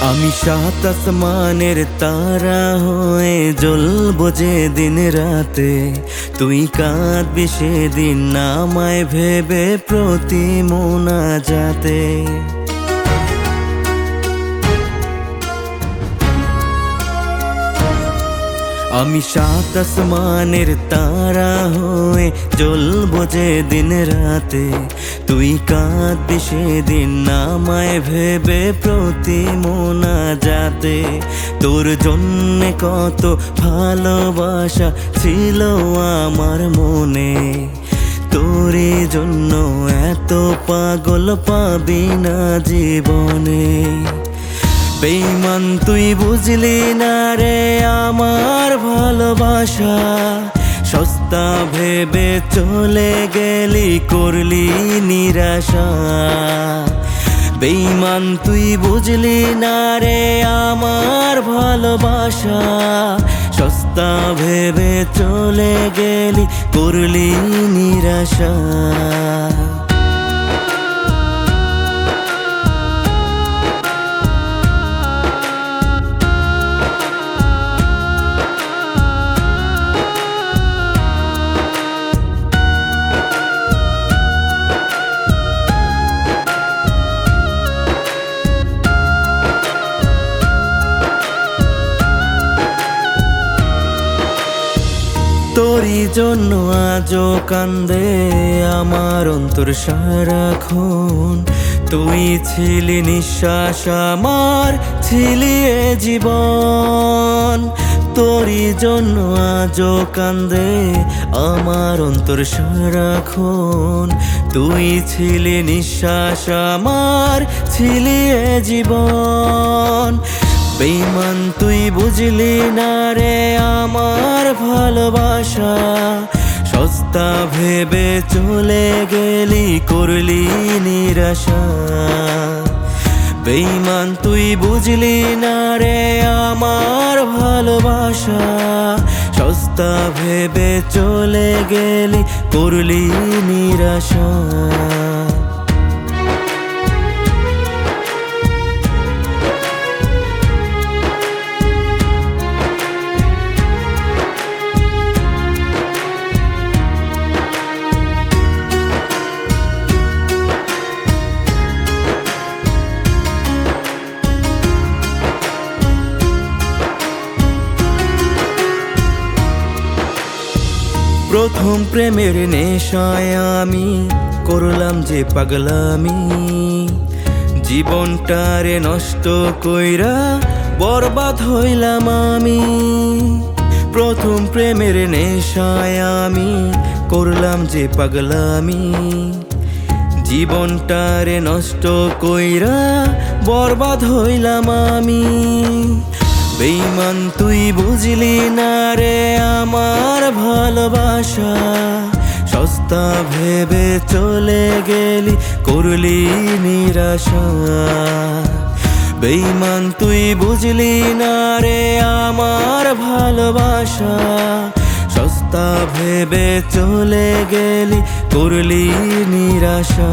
আমি সাত আসমানের তারা হয়ে জ্বলবো যে দিন রাতে, তুই কাঁদবি সেদিন আমায় ভেবে প্রতি মোনাজাতে। আমি সাত আসমানের তারা হয়ে জ্বলবো যে দিন রাতে, তুই কাঁদবি সেদিন আমায় ভেবে প্রতি মোনাজাতে। তোর জন্যে কত ভালোবাসা ছিল আমার মনে, তোর জন্য এত পাগল পাবি না জীবনে। বেঈমান তুই বুঝলি না রে আমার ভালোবাসা, সস্তা ভেবে চলে গেলি করলি নিরাশা। বেঈমান তুই বুঝলি না রে আমার ভালোবাসা, সস্তা ভেবে চলে গেলি করলি নিরাশা। তোরই জন্য আজও কান্দে আমার অন্তর সারাক্ষণ, তুই ছিলি নিঃশ্বাস আমার, ছিলি এ জীবন। তোরই জন্য আজও কান্দে আমার অন্তর সারাক্ষণ, তুই ছিলি নিঃশ্বাস আমার, ছিলি এ জীবন। বেঈমান তুই বুঝলি না রে আমার ভালোবাসা, সস্তা ভেবে চলে গেলি করলি নিরাশা। বেঈমান তুই বুঝলি না রে আমার ভালোবাসা, সস্তা ভেবে চলে গেলি করলি নিরাশা। প্রথম প্রেমের নেশায় আমি করলাম যে পাগলামি, জীবনটারে নষ্ট কইরা বরবাদ হইলাম আমি। প্রথম প্রেমের নেশায় আমি করলাম যে পাগলামি, জীবনটারে নষ্ট কইরা বরবাদ হইলাম আমি। বেঈমান তুই বুঝলি না রে আমার ভালোবাসা, সস্তা ভেবে চলে গেলি করলি নিরাশা। বেঈমান তুই বুঝলি না রে আমার ভালোবাসা, সস্তা ভেবে চলে গেলি করলি নিরাশা।